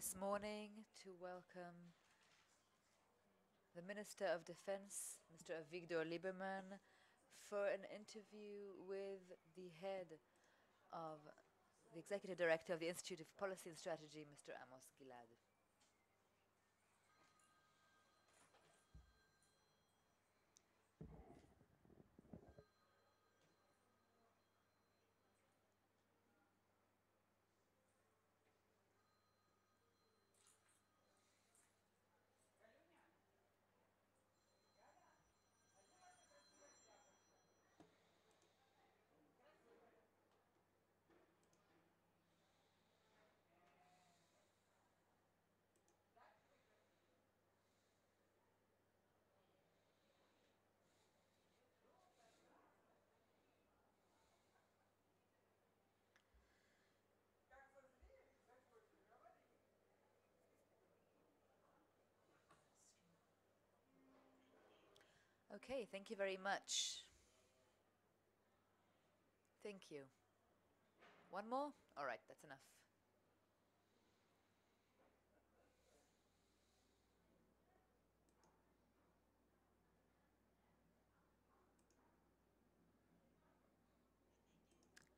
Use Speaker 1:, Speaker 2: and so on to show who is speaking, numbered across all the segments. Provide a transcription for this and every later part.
Speaker 1: this morning to welcome the Minister of Defense, Mr. Avigdor Liberman, for an interview with the head of the Executive Director of the Institute of Policy and Strategy, Mr. Amos Gilead. Okay, thank you very much. Thank you. One more? All right, that's enough.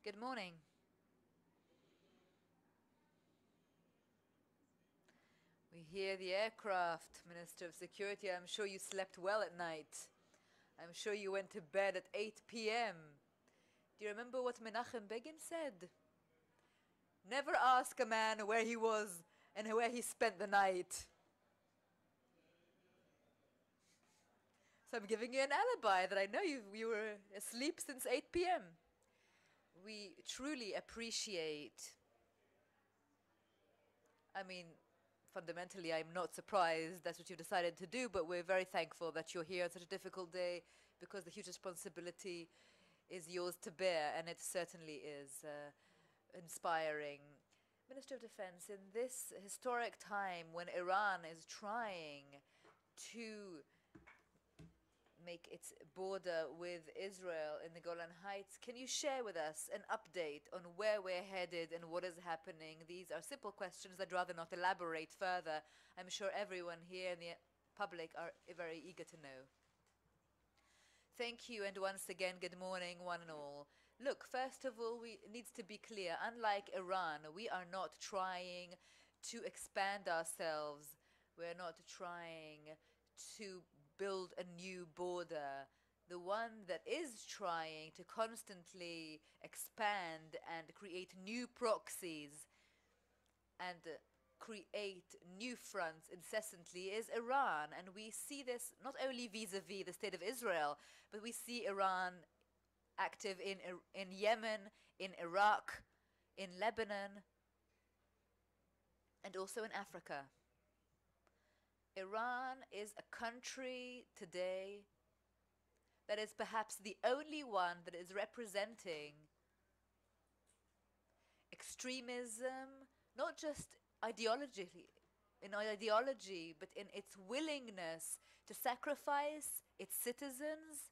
Speaker 1: Good morning. We hear the aircraft, Minister of Security. I'm sure you slept well at night. I'm sure you went to bed at 8 p.m. Do you remember what Menachem Begin said? Never ask a man where he was and where he spent the night. So I'm giving you an alibi that I know you were asleep since 8 p.m. We truly appreciate. Fundamentally, I'm not surprised that's what you decided to do, but we're very thankful that you're here on such a difficult day because the huge responsibility is yours to bear, and it certainly is inspiring. Minister of Defense, in this historic time when Iran is trying to make its border with Israel in the Golan Heights, can you share with us an update on where we're headed and what is happening? These are simple questions. I'd rather not elaborate further. I'm sure everyone here in the public are very eager to know. Thank you, and once again, good morning, one and all. Look, first of all, it needs to be clear, unlike Iran, we are not trying to expand ourselves. We're not trying to build a new border. The one that is trying to constantly expand and create new proxies and create new fronts incessantly is Iran. And we see this not only vis-a-vis the state of Israel, but we see Iran active in Yemen, in Iraq, in Lebanon, and also in Africa. Iran is a country today that is perhaps the only one that is representing extremism, not just ideology, but in its willingness to sacrifice its citizens,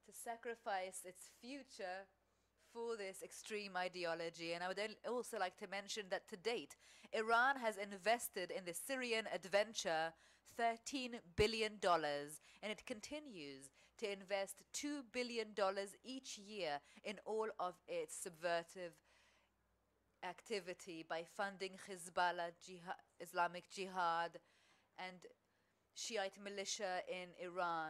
Speaker 1: to sacrifice its future for this extreme ideology. And I would also like to mention that to date, Iran has invested in the Syrian adventure $13 billion, and it continues to invest $2 billion each year in all of its subversive activity by funding Hezbollah, Islamic Jihad, and Shiite militia in Iran.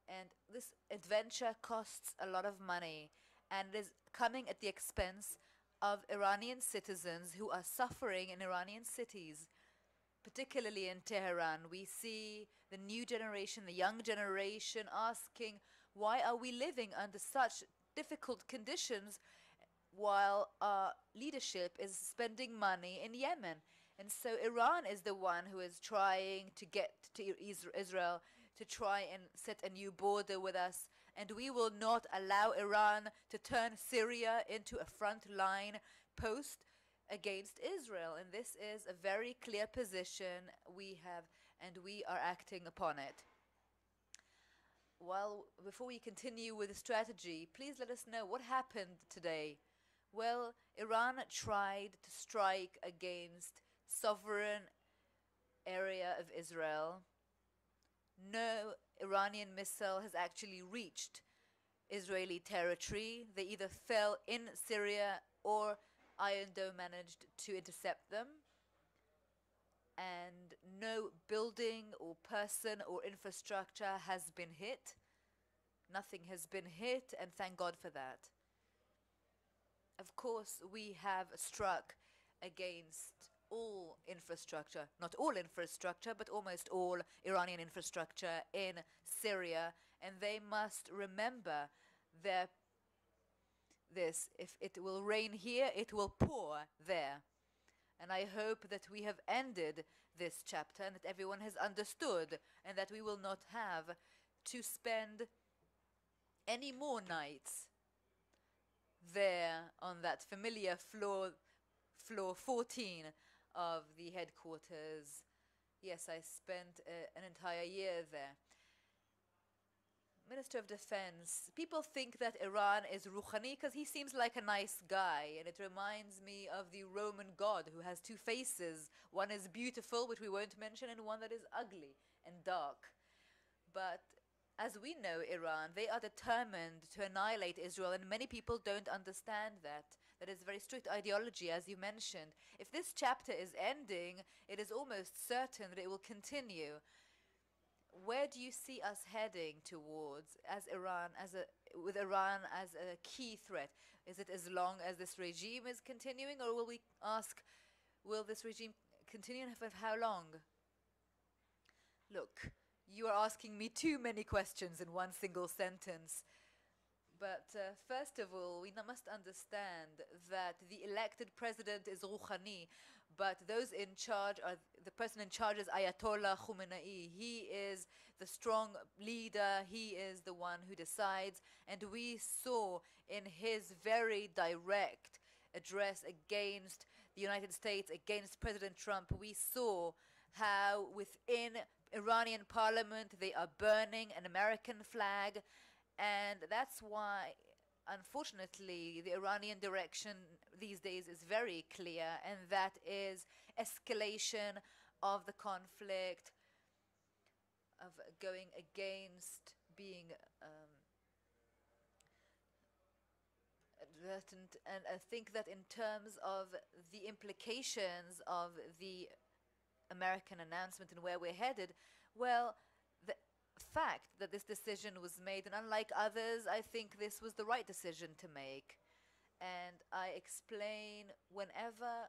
Speaker 1: And this adventure costs a lot of money and is coming at the expense of Iranian citizens who are suffering in Iranian cities, particularly in Tehran. We see the new generation, the young generation asking, why are we living under such difficult conditions while our leadership is spending money in Yemen? And so Iran is the one who is trying to get to Israel to try and set a new border with us. And we will not allow Iran to turn Syria into a front-line post against Israel. And this is a very clear position we have, and we are acting upon it. Before we continue with the strategy, please let us know what happened today. Well, Iran tried to strike against sovereign area of Israel. No Iranian missile has actually reached Israeli territory. They either fell in Syria or Iron Dome managed to intercept them. And no building or person or infrastructure has been hit. Nothing has been hit, and thank God for that. Of course, we have struck against all infrastructure, not all infrastructure, but almost all Iranian infrastructure in Syria, and they must remember this. If it will rain here, it will pour there. And I hope that we have ended this chapter and that everyone has understood, and that we will not have to spend any more nights there on that familiar floor 14 of the headquarters. Yes, I spent an entire year there. Minister of Defense, people think that Iran is Rouhani because he seems like a nice guy, and it reminds me of the Roman god who has two faces. One is beautiful, which we won't mention, and one that is ugly and dark. But as we know Iran, they are determined to annihilate Israel, and many people don't understand that. That is a very strict ideology, as you mentioned. If this chapter is ending, it is almost certain that it will continue. Where do you see us heading towards with Iran as a key threat? Is it as long as this regime is continuing, or will we ask, will this regime continue, and for how long? Look, you are asking me too many questions in one single sentence. But first of all, we must understand that the elected president is Rouhani, but those in charge are, the person in charge is Ayatollah Khamenei. He is the strong leader, he is the one who decides, and we saw in his very direct address against the United States, against President Trump, we saw how within Iranian parliament they are burning an American flag, and that's why, unfortunately, the Iranian direction these days is very clear, and that is escalation of the conflict, of going against being advertent. And I think that in terms of the implications of the American announcement and where we're headed, well, the fact that this decision was made, and unlike others, I think this was the right decision to make. And I explain, whenever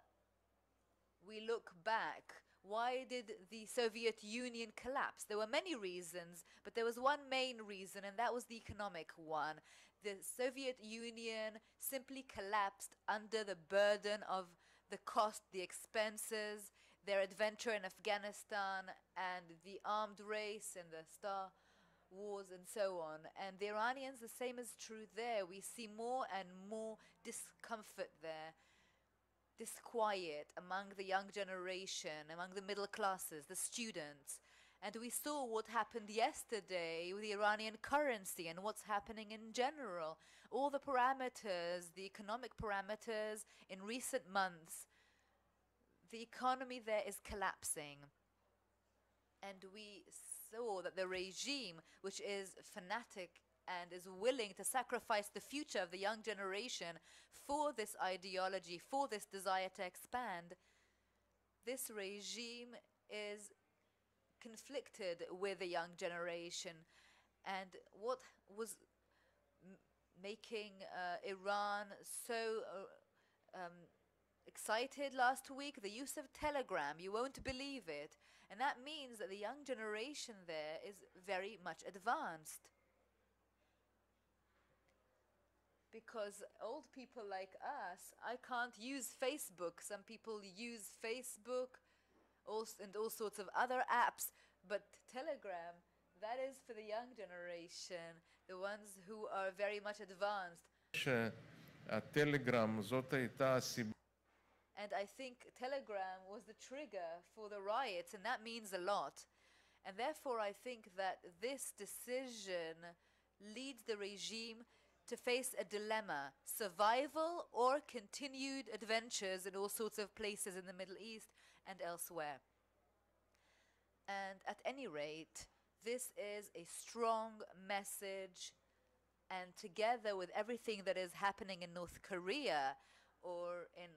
Speaker 1: we look back, why did the Soviet Union collapse? There were many reasons, but there was one main reason, and that was the economic one. The Soviet Union simply collapsed under the burden of the cost, the expenses, their adventure in Afghanistan, and the armed race and the Star Wars and so on. And the Iranians, the same is true there. We see more and more discomfort there, disquiet among the young generation, among the middle classes, the students. And we saw what happened yesterday with the Iranian currency and what's happening in general. All the parameters, the economic parameters in recent months, the economy there is collapsing. And we saw that the regime, which is fanatic and is willing to sacrifice the future of the young generation for this ideology, for this desire to expand, this regime is conflicted with the young generation. And what was making Iran so excited last week? The use of Telegram. You won't believe it. And that means that the young generation there is very much advanced. Because old people like us, I can't use Facebook. Some people use Facebook and all sorts of other apps, but Telegram, that is for the young generation, the ones who are very much advanced. And I think Telegram was the trigger for the riots, and that means a lot. And therefore I think that this decision leads the regime to face a dilemma: survival or continued adventures in all sorts of places in the Middle East and elsewhere. And at any rate, this is a strong message, and together with everything that is happening in North Korea or in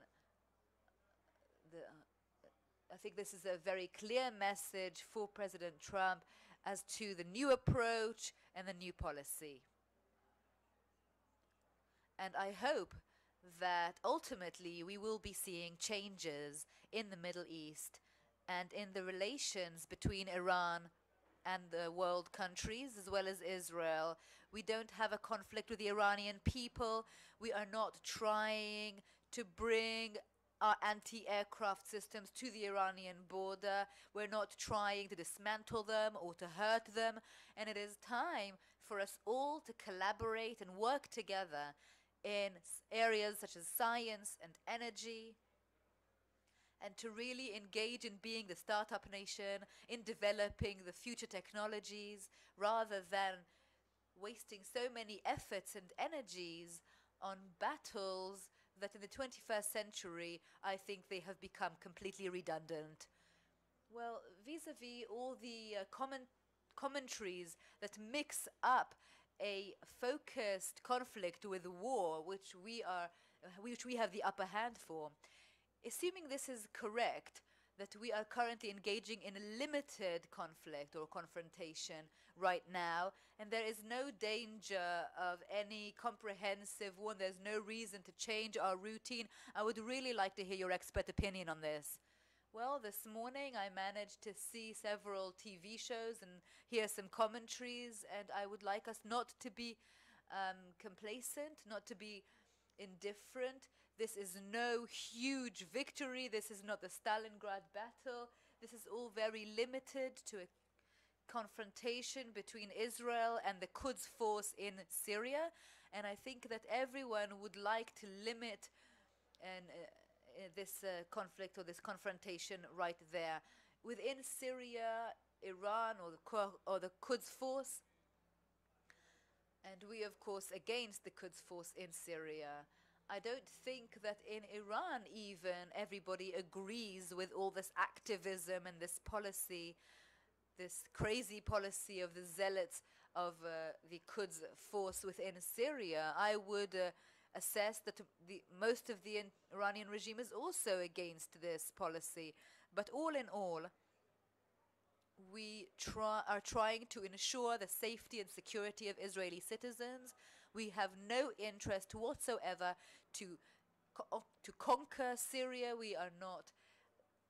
Speaker 1: the I think this is a very clear message for President Trump as to the new approach and the new policy. And I hope that ultimately we will be seeing changes in the Middle East and in the relations between Iran and the world countries as well as Israel. We don't have a conflict with the Iranian people. We are not trying to bring our anti-aircraft systems to the Iranian border. We're not trying to dismantle them or to hurt them. And it is time for us all to collaborate and work together in areas such as science and energy, and to really engage in being the startup nation, in developing the future technologies, rather than wasting so many efforts and energies on battles that in the 21st century, I think they have become completely redundant. Well, vis-a-vis all the commentaries that mix up a focused conflict with war, which we have the upper hand for, assuming this is correct, that we are currently engaging in a limited conflict or confrontation right now, and there is no danger of any comprehensive one. There's no reason to change our routine. I would really like to hear your expert opinion on this. Well, this morning I managed to see several TV shows and hear some commentaries, and I would like us not to be complacent, not to be indifferent. This is no huge victory. This is not the Stalingrad battle. This is all very limited to a confrontation between Israel and the Quds force in Syria. And I think that everyone would like to limit this conflict or this confrontation right there. Within Syria, Iran or the Quds force, and we of course against the Quds force in Syria. I don't think that in Iran even everybody agrees with all this activism and this policy, this crazy policy of the zealots of the Quds force within Syria. I would assess that most of the Iranian regime is also against this policy. But all in all, we are trying to ensure the safety and security of Israeli citizens. We have no interest whatsoever to conquer Syria. We are not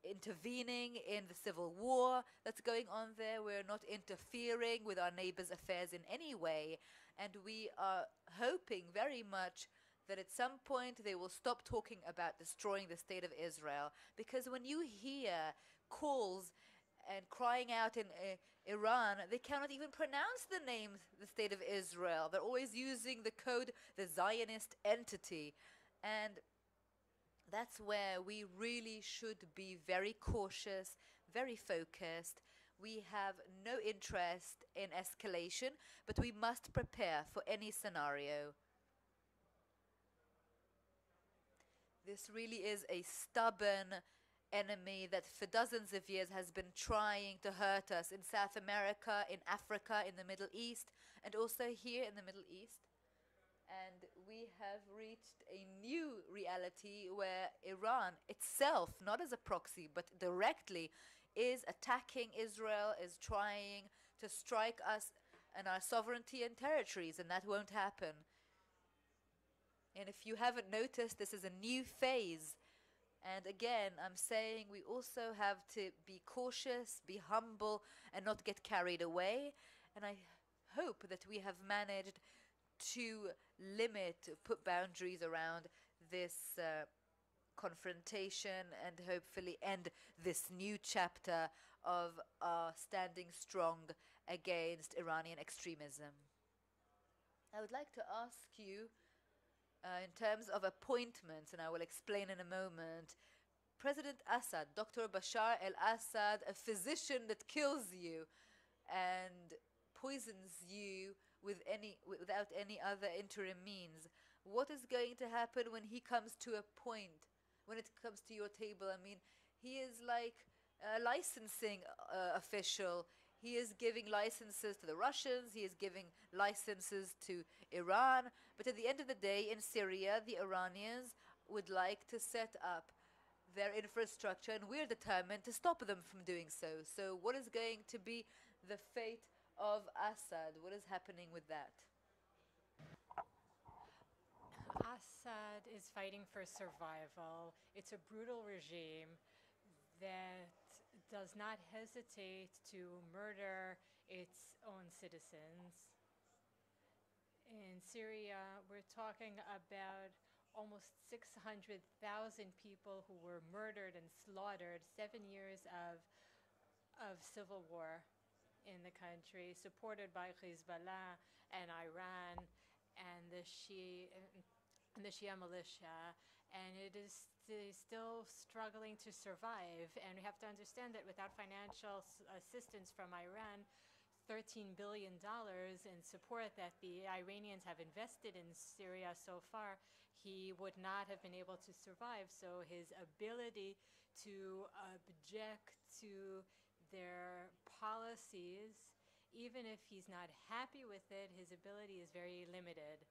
Speaker 1: intervening in the civil war that's going on there. We're not interfering with our neighbors' affairs in any way. And we are hoping very much that at some point they will stop talking about destroying the state of Israel. Because when you hear calls and crying out in Iran, they cannot even pronounce the name, the state of Israel. They're always using the code, the Zionist entity. And that's where we really should be very cautious, very focused. We have no interest in escalation, but we must prepare for any scenario. This really is a stubborn enemy that for dozens of years has been trying to hurt us in South America, in Africa, in the Middle East, and also here in the Middle East. And we have reached a new reality where Iran itself, not as a proxy, but directly, is attacking Israel, is trying to strike us and our sovereignty and territories, and that won't happen. And if you haven't noticed, this is a new phase. And again, I'm saying we also have to be cautious, be humble, and not get carried away. And I hope that we have managed to put boundaries around this confrontation and hopefully end this new chapter of standing strong against Iranian extremism. I would like to ask you, in terms of appointments, and I will explain in a moment, President Assad, Dr. Bashar al-Assad, a physician that kills you and poisons you without any other interim means. What is going to happen when he comes to a point, when it comes to your table? I mean, he is like a licensing official. He is giving licenses to the Russians, he is giving licenses to Iran, but at the end of the day, in Syria, the Iranians would like to set up their infrastructure, and we're determined to stop them from doing so. So, what is going to be the fate of Assad? What is happening with that?
Speaker 2: Assad is fighting for survival. It's a brutal regime that does not hesitate to murder its own citizens. In Syria, we're talking about almost 600,000 people who were murdered and slaughtered, 7 years of civil war in the country, supported by Hezbollah and Iran and the Shia militia, and it is still struggling to survive. And we have to understand that without financial assistance from Iran, $13 billion in support that the Iranians have invested in Syria so far, he would not have been able to survive. So his ability to object to their policies, even if he's not happy with it, his ability is very limited.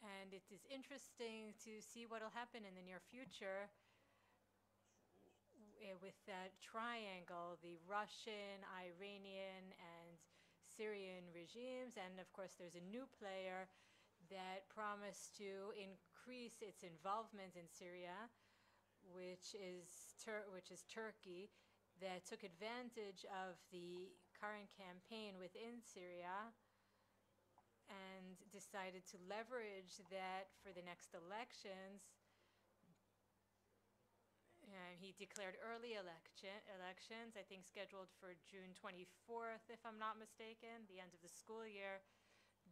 Speaker 2: And it is interesting to see what will happen in the near future with that triangle, the Russian, Iranian, and Syrian regimes. And of course, there's a new player that promised to increase its involvement in Syria, which is Turkey, that took advantage of the current campaign within Syria and decided to leverage that for the next elections. And he declared early elections, I think scheduled for June 24th, if I'm not mistaken, the end of the school year.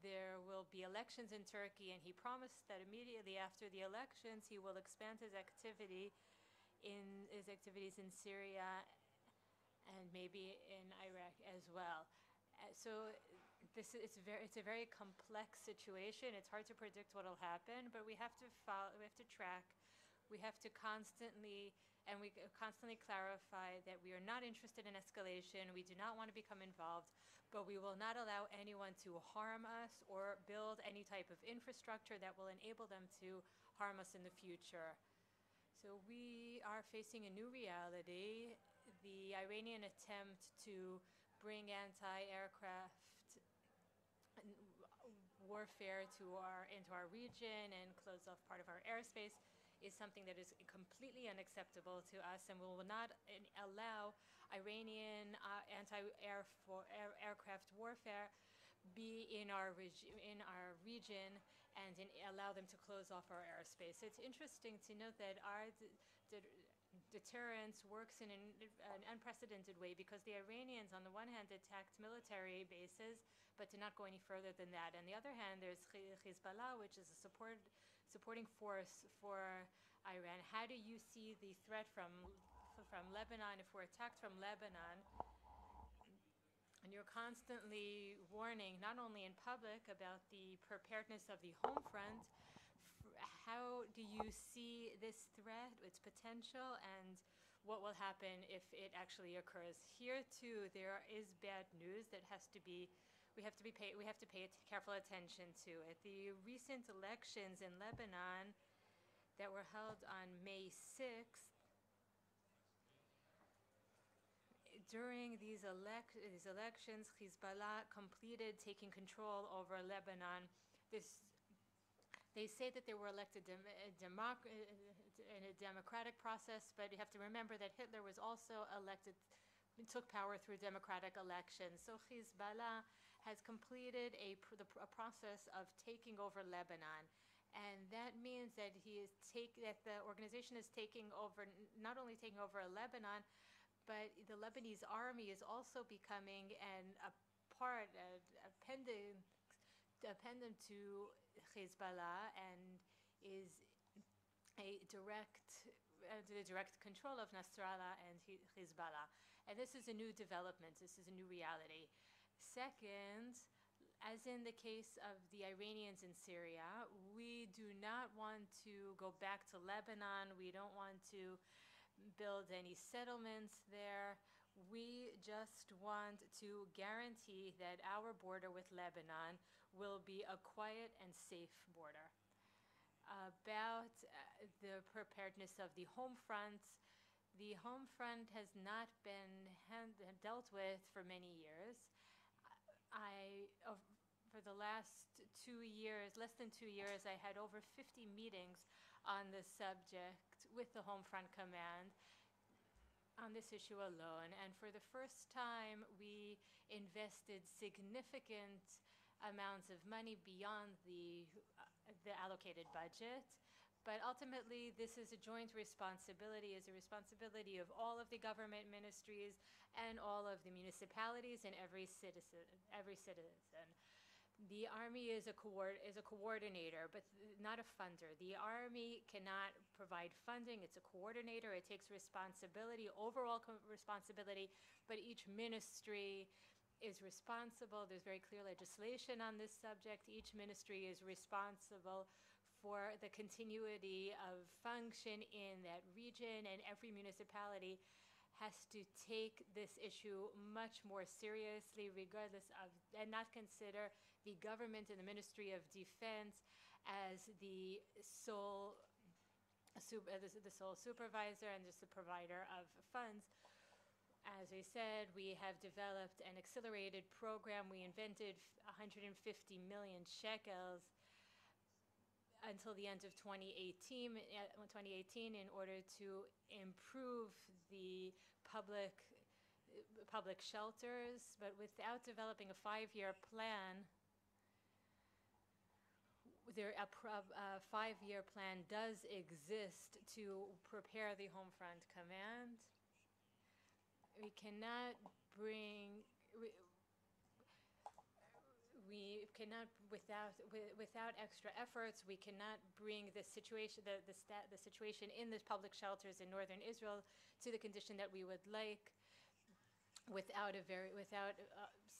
Speaker 2: There will be elections in Turkey, and he promised that immediately after the elections, he will expand his activities in Syria and maybe in Iraq as well. So it's a very complex situation. It's hard to predict what will happen, but we have to follow, we have to track, we have to constantly clarify that we are not interested in escalation. We do not want to become involved, but we will not allow anyone to harm us or build any type of infrastructure that will enable them to harm us in the future. So we are facing a new reality. The Iranian attempt to bring anti-aircraft warfare into our region and close off part of our airspace is something that is completely unacceptable to us, and we will not allow Iranian anti-aircraft warfare be in our region and allow them to close off our airspace. It's interesting to note that our deterrence works in an unprecedented way, because the Iranians, on the one hand, attacked military bases, but did not go any further than that. On the other hand, there's Hezbollah, which is a supporting force for Iran. How do you see the threat from Lebanon if we're attacked from Lebanon? And you're constantly warning, not only in public, about the preparedness of the Homefront. How do you see this threat, its potential, and what will happen if it actually occurs? Here too, there is bad news that we have to pay careful attention to it. The recent elections in Lebanon that were held on May 6th, during these elections, Hezbollah completed taking control over Lebanon. They say that they were elected in a democratic process, but you have to remember that Hitler was also elected, took power through democratic elections. So Hezbollah has completed a process of taking over Lebanon. And that means that the organization is not only taking over Lebanon, but the Lebanese army is also becoming dependent to Hezbollah and is under the direct control of Nasrallah and Hezbollah. And this is a new development. This is a new reality. Second, as in the case of the Iranians in Syria, we do not want to go back to Lebanon. We don't want to build any settlements there. We just want to guarantee that our border with Lebanon will be a quiet and safe border. About the preparedness of the Homefront, the Homefront has not been dealt with for many years. For the last 2 years, less than 2 years, I had over 50 meetings on this subject with the Homefront Command on this issue alone. And for the first time, we invested significant amounts of money beyond the allocated budget. But ultimately, this is a joint responsibility, is a responsibility of all of the government ministries and all of the municipalities and every citizen. The Army is a coordinator, but not a funder. The Army cannot provide funding. It's a coordinator. It takes responsibility, overall responsibility, but each ministry is responsible. There's very clear legislation on this subject. Each ministry is responsible for the continuity of function in that region, and every municipality has to take this issue much more seriously, regardless of, and not consider the government and the Ministry of Defense as the sole supervisor and just the provider of funds. As I said, we have developed an accelerated program. We invented 150 million shekels until the end of 2018 in order to improve the public shelters, but without developing a 5-year plan. A 5-year plan does exist to prepare the Homefront Command. We cannot bring without extra efforts, we cannot bring the situation in the public shelters in northern Israel to the condition that we would like without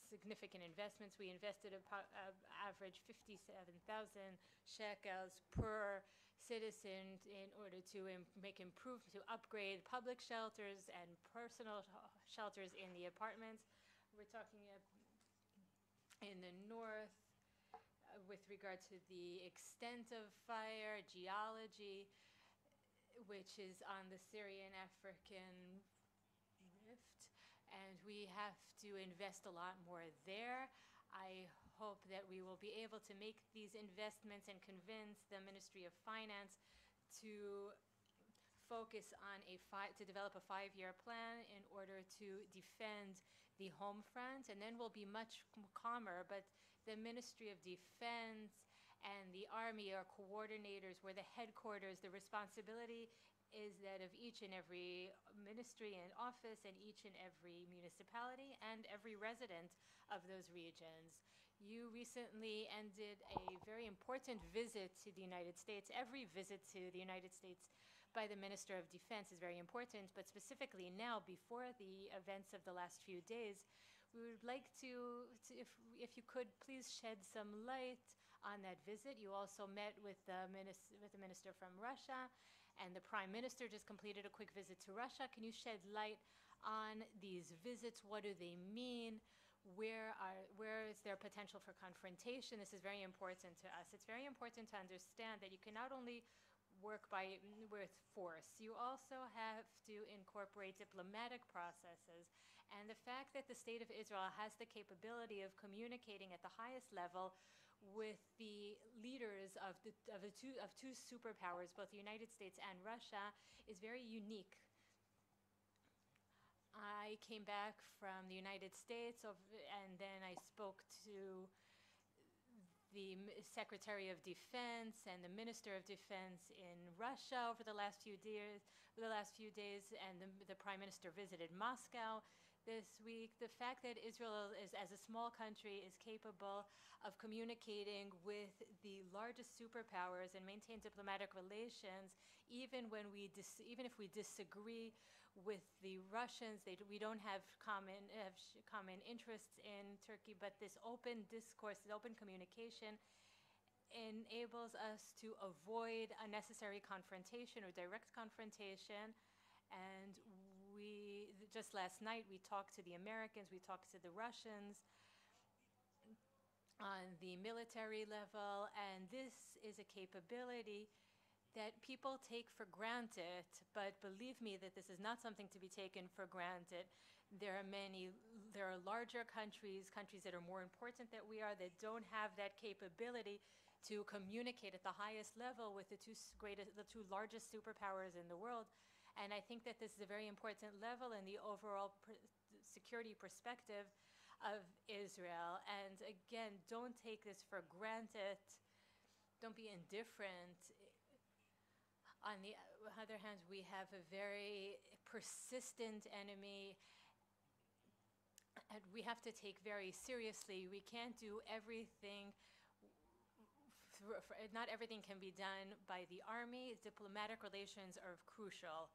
Speaker 2: significant investments. We invested average 57,000 shekels per citizen in order to upgrade public shelters and personal shelters in the apartments. We're talking in the north, with regard to the extent of fire, geology, which is on the Syrian-African rift, and we have to invest a lot more there. I hope that we will be able to make these investments and convince the Ministry of Finance to focus on to develop a 5-year plan in order to defend the Homefront, and then we'll be much calmer. But the Ministry of Defense and the Army are coordinators. We're the headquarters. The responsibility is that of each and every ministry and office and each and every municipality and every resident of those regions. You recently ended a very important visit to the United States. Every visit to the United States by the Minister of Defense is very important, but specifically now, before the events of the last few days, we would like to if you could please shed some light on that visit. You also met with the minister from Russia, and the Prime Minister just completed a quick visit to Russia. Can you shed light on these visits? What do they mean? Where is there potential for confrontation? This is very important to us. It's very important to understand that you can not only work with force, you also have to incorporate diplomatic processes. And the fact that the State of Israel has the capability of communicating at the highest level with the leaders of two superpowers, both the United States and Russia, is very unique. I came back from the United States, and then I spoke to the Secretary of Defense and the Minister of Defense in Russia over the last few days, and the Prime Minister visited Moscow. this week. The fact that Israel is, as a small country, is capable of communicating with the largest superpowers and maintain diplomatic relations, even if we disagree with the Russians. We don't have common interests in Turkey, but this open discourse, this open communication enables us to avoid unnecessary confrontation or direct confrontation. And just last night, we talked to the Americans, we talked to the Russians on the military level, and this is a capability that people take for granted, but believe me that this is not something to be taken for granted. There are larger countries that are more important than we are, that don't have that capability to communicate at the highest level with the two largest superpowers in the world. And I think that this is a very important level in the overall security perspective of Israel. And again, don't take this for granted. Don't be indifferent. On the other hand, we have a very persistent enemy, and we have to take very seriously. We can't do everything. Not everything can be done by the army. Diplomatic relations are crucial.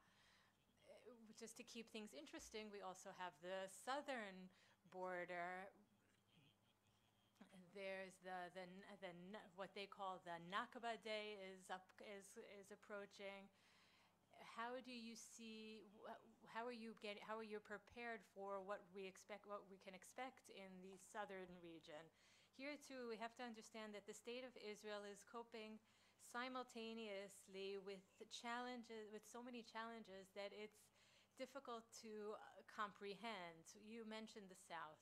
Speaker 2: Just to keep things interesting, we also have the southern border. There's what they call the Nakba Day is approaching. How do you see? How are you prepared for what we can expect in the southern region? Here too, we have to understand that the state of Israel is coping simultaneously with so many challenges that it's difficult to comprehend. You mentioned the South.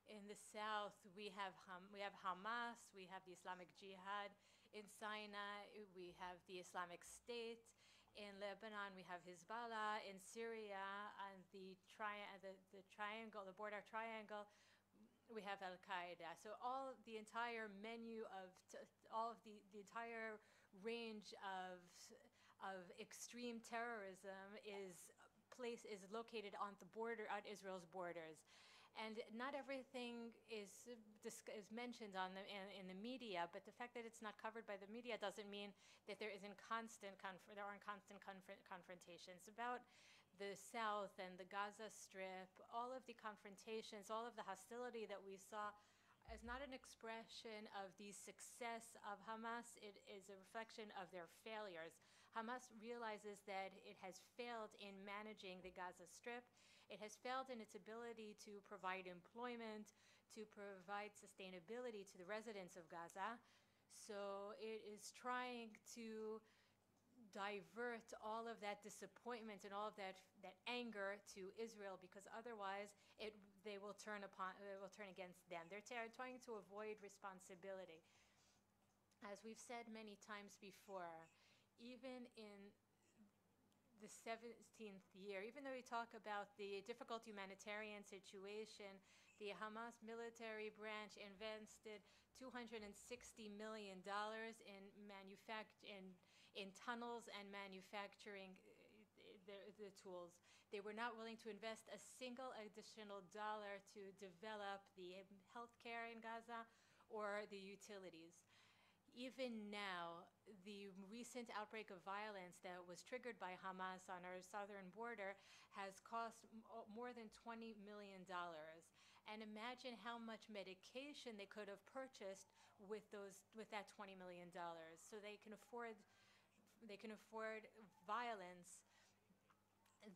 Speaker 2: In the South, we have Hamas, we have the Islamic Jihad. In Sinai, we have the Islamic State. In Lebanon, we have Hezbollah. In Syria, on the triangle, the border triangle, we have Al Qaeda. So the entire range of extreme terrorism is located on Israel's borders. And not everything is mentioned in the media, but the fact that it's not covered by the media doesn't mean that there aren't constant confrontations. About the South and the Gaza Strip, all of the confrontations, all of the hostility that we saw is not an expression of the success of Hamas. It is a reflection of their failures. Hamas realizes that it has failed in managing the Gaza Strip. It has failed in its ability to provide employment, to provide sustainability to the residents of Gaza. So it is trying to divert all of that disappointment and all of that anger to Israel, because otherwise they will turn against them. They're trying to avoid responsibility. As we've said many times before, even in the 17th year, even though we talk about the difficult humanitarian situation, the Hamas military branch invested $260 million in tunnels and manufacturing the tools. They were not willing to invest a single additional dollar to develop the healthcare in Gaza or the utilities. Even now, the recent outbreak of violence that was triggered by Hamas on our southern border has cost more than $20 million. And imagine how much medication they could have purchased with that $20 million. So they can afford violence.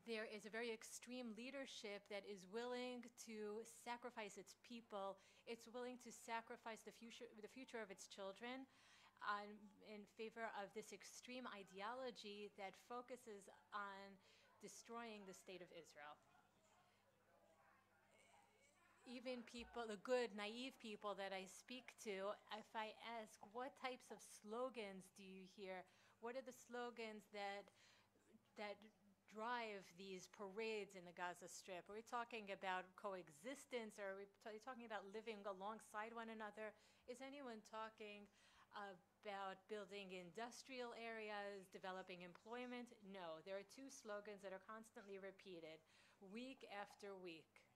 Speaker 2: There is a very extreme leadership that is willing to sacrifice its people. It's willing to sacrifice the future of its children in favor of this extreme ideology that focuses on destroying the state of Israel. Even people, the good, naive people that I speak to, if I ask, what types of slogans do you hear? What are the slogans that drive these parades in the Gaza Strip? Are we talking about coexistence, or are we talking about living alongside one another? Is anyone talking about building industrial areas, developing employment? No, there are two slogans that are constantly repeated, week after week.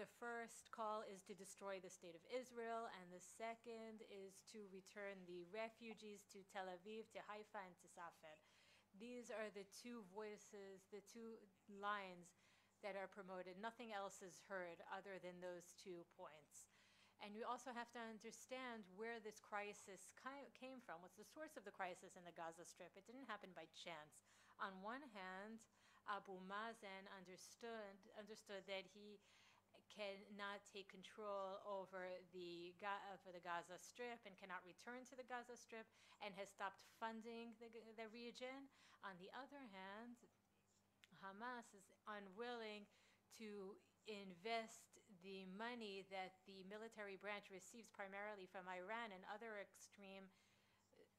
Speaker 2: The first call is to destroy the state of Israel, and the second is to return the refugees to Tel Aviv, to Haifa, and to Safed. These are the two voices, the two lines that are promoted. Nothing else is heard other than those 2 points. And we also have to understand where this crisis came from. What's the source of the crisis in the Gaza Strip? It didn't happen by chance. On one hand, Abu Mazen understood that he cannot take control over the Gaza Strip and cannot return to the Gaza Strip, and has stopped funding the region. On the other hand, Hamas is unwilling to invest the money that the military branch receives primarily from Iran and other extreme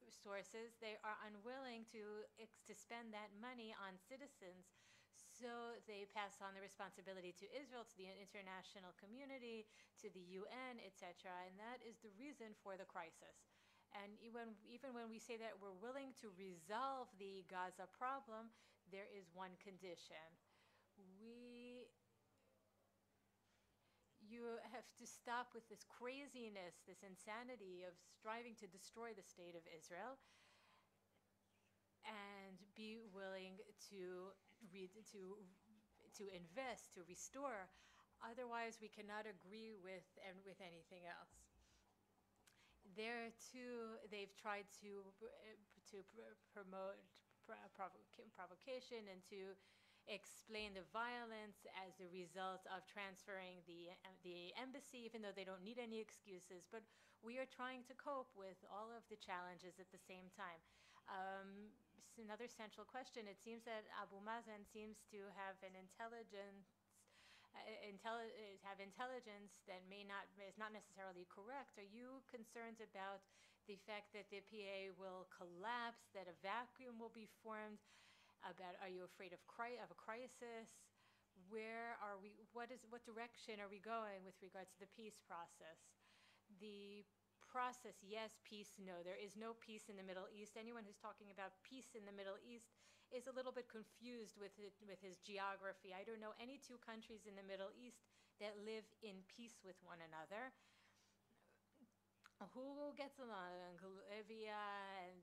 Speaker 2: sources. They are unwilling to spend that money on citizens. So they pass on the responsibility to Israel, to the international community, to the UN, etc. And that is the reason for the crisis. And even when we say that we're willing to resolve the Gaza problem, there is one condition. You have to stop with this craziness, this insanity of striving to destroy the state of Israel, and be willing to invest, to restore. Otherwise, we cannot agree with anything else. There too, they've tried to promote provocation and to explain the violence as a result of transferring the embassy, even though they don't need any excuses. But we are trying to cope with all of the challenges at the same time. Another central question, it seems that Abu Mazen seems to have an intelligence that is not necessarily correct. Are you concerned about the fact that the PA will collapse, that a vacuum will be formed? Are you afraid of a crisis? Where are we? What direction are we going with regards to the peace process? The process, yes. Peace, no. There is no peace in the Middle East. Anyone who's talking about peace in the Middle East is a little bit confused with his geography. I don't know any 2 countries in the Middle East that live in peace with one another. Who gets along? Libya and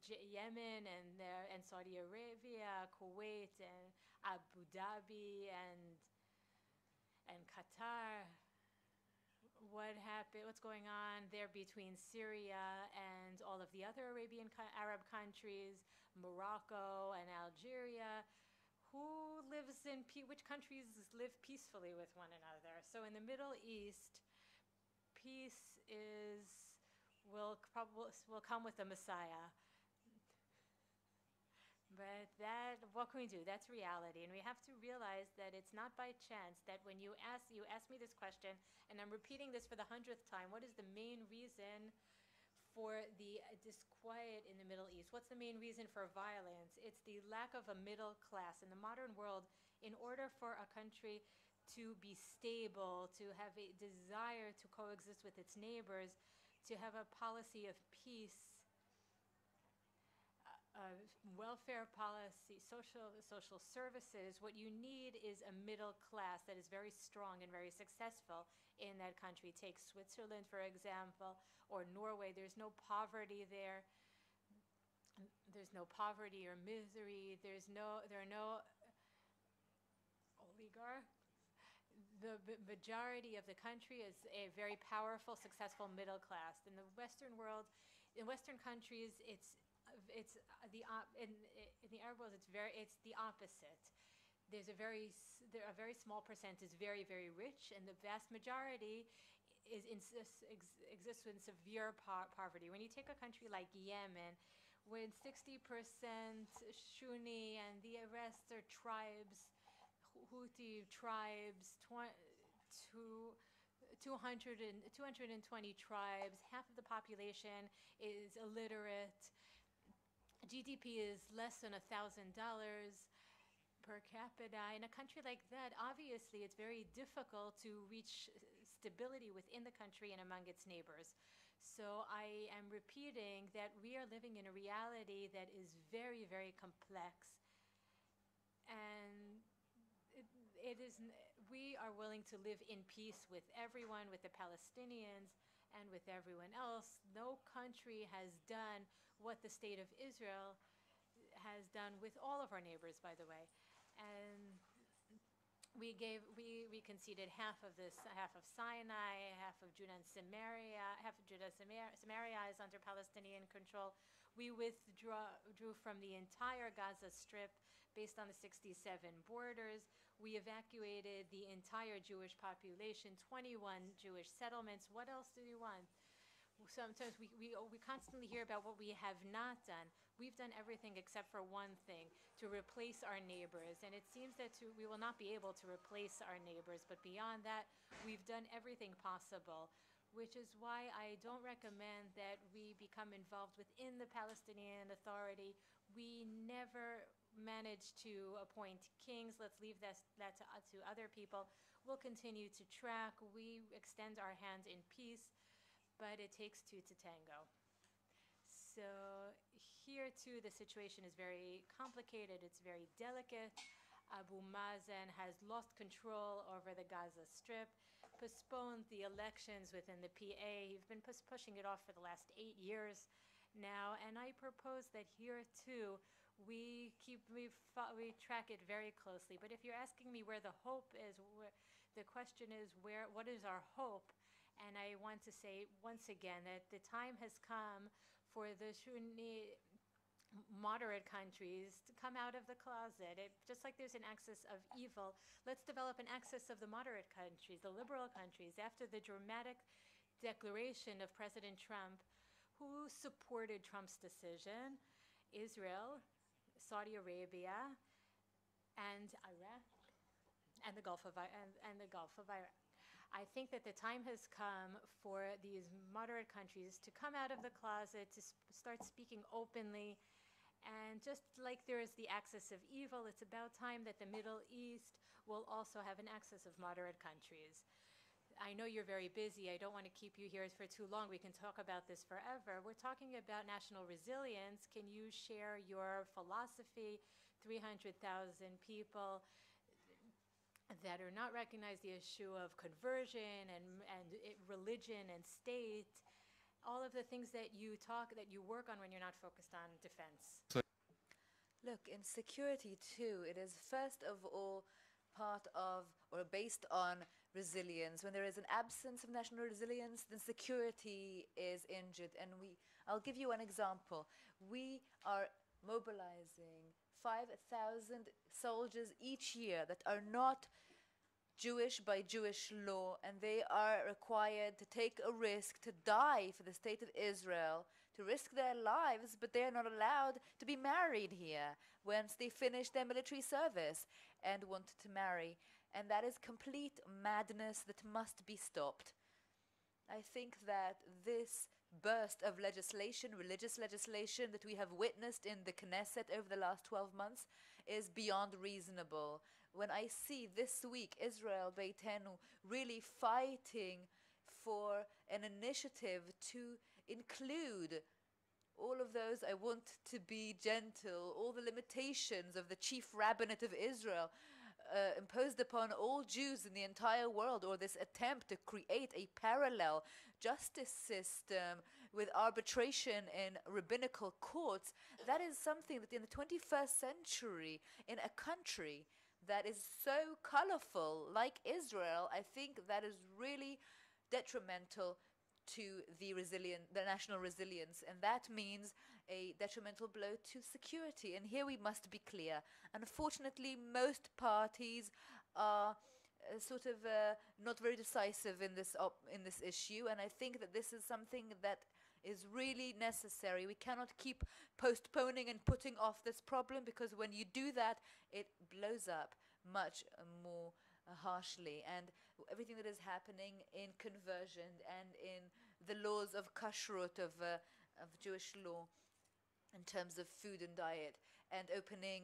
Speaker 2: Yemen and Saudi Arabia, Kuwait and Abu Dhabi and Qatar. What happened? What's going on there between Syria and all of the other Arab countries, Morocco and Algeria? Who lives in which countries live peacefully with one another? So in the Middle East, peace will come with the Messiah. But what can we do? That's reality. And we have to realize that it's not by chance that when you ask me this question, and I'm repeating this for the 100th time, what is the main reason for the disquiet in the Middle East? What's the main reason for violence? It's the lack of a middle class. In the modern world, in order for a country to be stable, to have a desire to coexist with its neighbors, to have a policy of peace, welfare policy, social services, what you need is a middle class that is very strong and very successful in that country. Take Switzerland, for example, or Norway. There's no poverty there. There's no poverty or misery. There are no oligarchs. The majority of the country is a very powerful, successful middle class. In the Western world, in Western countries, in the Arab world, it's the opposite. There a very small percent is very, very rich, and the vast majority exists in severe poverty. When you take a country like Yemen, when 60% Sunni and the rest are tribes, Houthi tribes, 220 tribes, half of the population is illiterate. GDP is less than $1,000 per capita. In a country like that, obviously it's very difficult to reach stability within the country and among its neighbors. So I am repeating that we are living in a reality that is very, very complex. And we are willing to live in peace with everyone, with the Palestinians, and with everyone else. No country has done what the state of Israel has done with all of our neighbors, by the way. And we conceded half of Sinai, half of Judah and Samaria, Samaria is under Palestinian control. We withdrew from the entire Gaza Strip based on the 67 borders. We evacuated the entire Jewish population, 21 Jewish settlements. What else do you want? Sometimes we constantly hear about what we have not done. We've done everything except for one thing, to replace our neighbors. And it seems that we will not be able to replace our neighbors. But beyond that, we've done everything possible, which is why I don't recommend that we become involved within the Palestinian Authority. We never managed to appoint kings. Let's leave that to other people. We'll continue to track. We extend our hand in peace, but it takes two to tango. So here too, the situation is very complicated. It's very delicate. Abu Mazen has lost control over the Gaza Strip, postponed the elections within the PA. He's been pushing it off for the last 8 years now, and I propose that here too, we track it very closely. But if you're asking me where the hope is, the question is what is our hope? And I want to say once again that the time has come for the Sunni moderate countries to come out of the closet. Just like there's an axis of evil, let's develop an axis of the moderate countries, the liberal countries. After the dramatic declaration of President Trump, who supported Trump's decision? Israel, Saudi Arabia, and Iraq, and the Gulf of Iraq. I think that the time has come for these moderate countries to come out of the closet, to start speaking openly. And just like there is the axis of evil, it's about time that the Middle East will also have an axis of moderate countries. I know you're very busy. I don't want to keep you here for too long. We can talk about this forever. We're talking about national resilience. Can you share your philosophy? 300,000 people that are not recognize the issue of conversion and religion and state, all of the things that you work on when you're not focused on defense.
Speaker 1: Look, in security too, it is first of all part of or based on resilience. When there is an absence of national resilience, then security is injured. And I'll give you an example. We are mobilizing 5,000 soldiers each year that are not Jewish by Jewish law, and they are required to take a risk to die for the state of Israel, to risk their lives, but they are not allowed to be married here once they finish their military service and want to marry. And that is complete madness that must be stopped. I think that this burst of legislation, religious legislation, that we have witnessed in the Knesset over the last 12 months is beyond reasonable. When I see this week Israel Beitenu really fighting for an initiative to include all of those, I want to be gentle, all the limitations of the chief rabbinate of Israel imposed upon all Jews in the entire world, or this attempt to create a parallel justice system with arbitration in rabbinical courts, that is something that in the 21st century, in a country that is so colorful like Israel, I think that is really detrimental to the national resilience, and that means a detrimental blow to security. And here we must be clear. Unfortunately, most parties are not very decisive in this issue, and I think that this is something that is really necessary. We cannot keep postponing and putting off this problem, because when you do that, it blows up much more harshly. And everything that is happening in conversion and in the laws of kashrut, of Jewish law, in terms of food and diet, and opening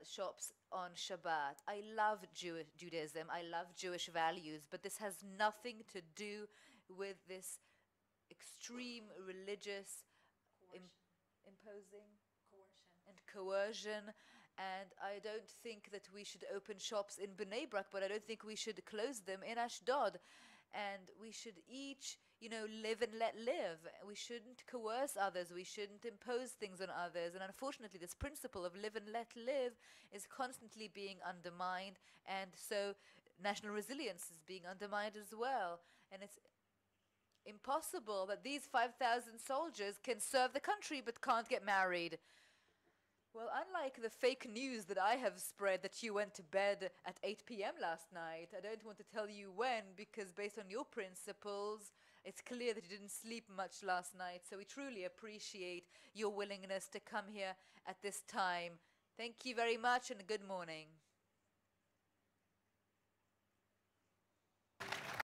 Speaker 1: shops on Shabbat. I love Judaism, I love Jewish values, but this has nothing to do with this extreme religious imposing and coercion And I don't think that we should open shops in Bnei Brak, but I don't think we should close them in Ashdod. And we should each, live and let live. We shouldn't coerce others. We shouldn't impose things on others. And unfortunately, this principle of live and let live is constantly being undermined. And so national resilience is being undermined as well. And it's impossible that these 5,000 soldiers can serve the country but can't get married. Well, unlike the fake news that I have spread that you went to bed at 8 p.m. last night, I don't want to tell you when, because based on your principles, it's clear that you didn't sleep much last night. So we truly appreciate your willingness to come here at this time. Thank you very much and good morning.